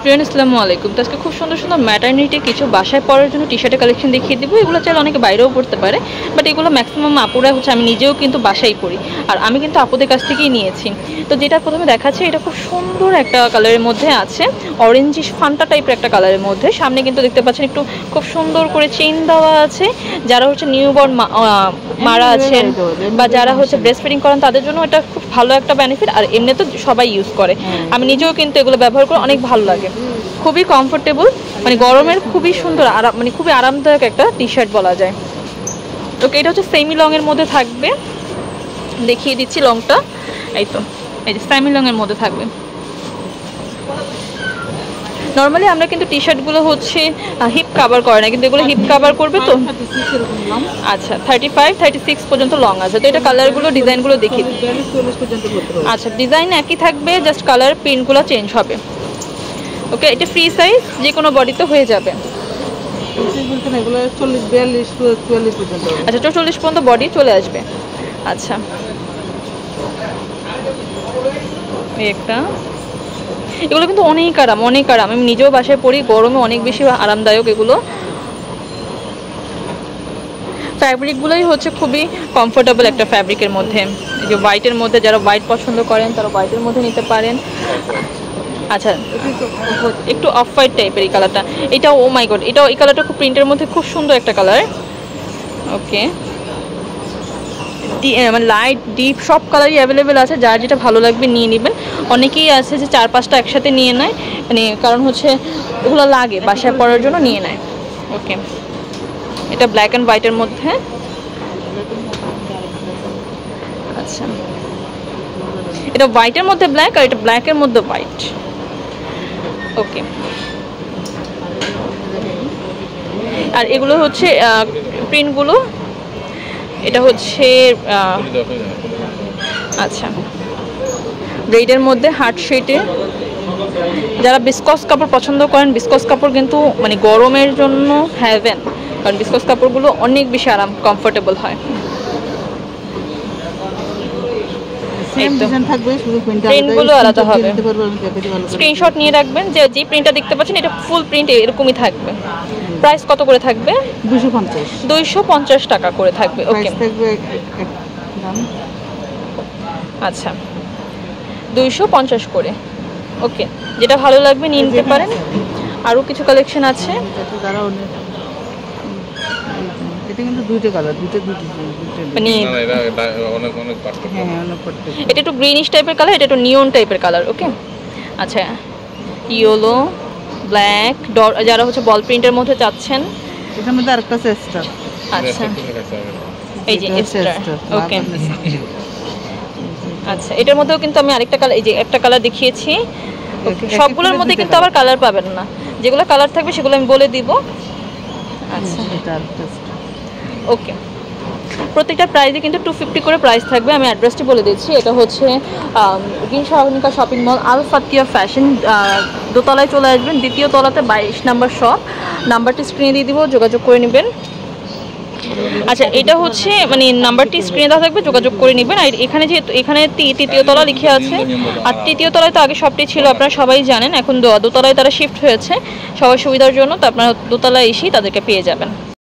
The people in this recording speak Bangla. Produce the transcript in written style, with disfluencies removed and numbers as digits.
এভরিওয়ান, আসসালামু আলাইকুম। তো আজকে খুব সুন্দর সুন্দর ম্যাটারনিটি কিছু বাসায় পরার জন্য টি শার্টের কালেকশন দেখিয়ে দেবো। এগুলো চাইলে অনেকে বাইরেও পড়তে পারে, বাট এগুলো ম্যাক্সিমাম আপুরা হচ্ছে, আমি নিজেও কিন্তু বাসায় পরি, আর আমি কিন্তু আপুদের কাছ থেকেই নিয়েছি। তো যেটা প্রথমে দেখাচ্ছে, এটা খুব সুন্দর একটা কালারের মধ্যে আছে, অরেঞ্জিশ ফান্টা টাইপের একটা কালারের মধ্যে। সামনে কিন্তু দেখতে পাচ্ছেন একটু খুব সুন্দর করে চেইন দেওয়া আছে। যারা হচ্ছে নিউবর্ন মারা আছেন বা যারা হচ্ছে ব্রেস্ট ফিডিং করেন, তাদের জন্য এটা খুব ভালো একটা বেনিফিট। আর এমনি তো সবাই ইউজ করে, আমি নিজেও কিন্তু এগুলো ব্যবহার করে অনেক ভালো লাগে, খুবই কমফোর্টেবল, মানে গরমের খুবই সুন্দর মানে খুবই আরামদায়ক একটা টি শার্ট বলা যায়। ওকে, এটা হচ্ছে সেমি লংয়ের মধ্যে থাকবে, দেখিয়ে দিচ্ছি লংটা। এই তো, এই যে সেমি লংয়ের মধ্যে থাকবে। নর্মালি আমরা কিন্তু টি শার্টগুলো হচ্ছে হিপ কাভার করে না, কিন্তু এগুলো হিপ কাভার করবে। তো আচ্ছা, 35-36 পর্যন্ত লং আছে। তো এটা কালারগুলো ডিজাইনগুলো দেখি। আচ্ছা, ডিজাইন একই থাকবে, জাস্ট কালার প্রিন্টগুলো চেঞ্জ হবে। ওকে, এটা ফ্রি সাইজ, যে কোনো বডিতে হয়ে যাবে। আচ্ছা, 44 পর্যন্ত বডি চলে আসবে। আচ্ছা, একটা এগুলো কিন্তু অনেক আরাম, অনেক আরাম। আমি নিজেও বাসায় পরি, গরমে অনেক বেশি আরামদায়ক এগুলো। ফ্যাব্রিকগুলোই হচ্ছে খুবই কমফোর্টেবল একটা ফ্যাব্রিকের মধ্যে। এই যে হোয়াইটের মধ্যে, যারা হোয়াইট পছন্দ করেন তারা হোয়াইটের মধ্যে নিতে পারেন। আচ্ছা, একটু অফ হোয়াইট টাইপের এই কালারটা, এটা ও মাই গড, এটা এই কালারটা খুব প্রিন্টের মধ্যে খুব সুন্দর একটা কালার। ওকে, মানে লাইট ডিপ সব কালারই অ্যাভেলেবেল আছে, যার যেটা ভালো লাগবে নিয়ে নেবেন। অনেকেই আছে যে 4-5টা একসাথে নিয়ে নেয়, মানে কারণ হচ্ছে ওগুলো লাগে বাসায় পরার জন্য নিয়ে নেয়। ওকে, এটা ব্ল্যাক অ্যান্ড হোয়াইটের মধ্যে। আচ্ছা, এটা হোয়াইটের মধ্যে ব্ল্যাক, আর এটা ব্ল্যাকের মধ্যে হোয়াইট। ওকে, আর এগুলো হচ্ছে প্রিন্টগুলো, এটা হচ্ছে আচ্ছা ব্রেডের মধ্যে হার্ট শেটে। যারা বিসকস কাপড় পছন্দ করেন, বিসকস কাপড় কিন্তু মানে গরমের জন্য হ্যাভেন, কারণ বিসকস কাপড়গুলো অনেক বেশি আরাম, কমফোর্টেবল হয়। প্রিন্টগুলো আলাদা হবে, স্ক্রিনশট নিয়ে রাখবেন। যে প্রিন্টটা দেখতে পাচ্ছেন, এটা ফুল প্রিন্ট এরকমই থাকবে। প্রাইস কত করে থাকবে? 250 টাকা করে থাকবে। ওকে, আচ্ছা 250 করে। ওকে, যেটা ভালো লাগবে নিয়ে নিতে পারেন। আরও কিছু কালেকশন আছে। মানে এটা একটু গ্রিনিশ টাইপের কালার, এটা একটু নিয়ন টাইপের কালার। ওকে, আচ্ছা ইয়েলো, ব্ল্যাক, যারা হচ্ছে বল প্রিন্টের মধ্যে চাচ্ছেন, এটার মধ্যে আরেকটা এক্সট্রা। আচ্ছা, এই যে এক্সট্রা। ওকে, আচ্ছা এটার মধ্যেও কিন্তু আমি আরেকটা কালার, এই যে একটা কালার দেখিয়েছি। সবগুলোর মধ্যে কিন্তু আবার কালার পাবেন না, যেগুলো কালার থাকবে সেগুলো আমি বলে দিব। আচ্ছা, ওকে, প্রত্যেকটা প্রাইসে কিন্তু 250 করে প্রাইস থাকবে। আমি অ্যাড্রেসটি বলে দিচ্ছি, এটা হচ্ছে গ্রিন সহায়নিকা শপিং মল, আল ফাতিয়া ফ্যাশন, দোতলায় চলে আসবেন, দ্বিতীয় তলাতে 22 নম্বর শপ। নাম্বারটি স্ক্রিনে দিয়ে দিব, যোগাযোগ করে নেবেন। আচ্ছা, এটা হচ্ছে মানে নাম্বারটি স্ক্রিনে দেওয়া থাকবে, যোগাযোগ করে নেবেন। আর এখানে যেহেতু এখানে তৃতীয় তলা লিখে আছে, আর তৃতীয় তলায় তো আগে শপটি ছিল, আপনারা সবাই জানেন। এখন দোতলায় তারা শিফট হয়েছে সবার সুবিধার জন্য, তো আপনারা দোতলায় এসেই তাদেরকে পেয়ে যাবেন।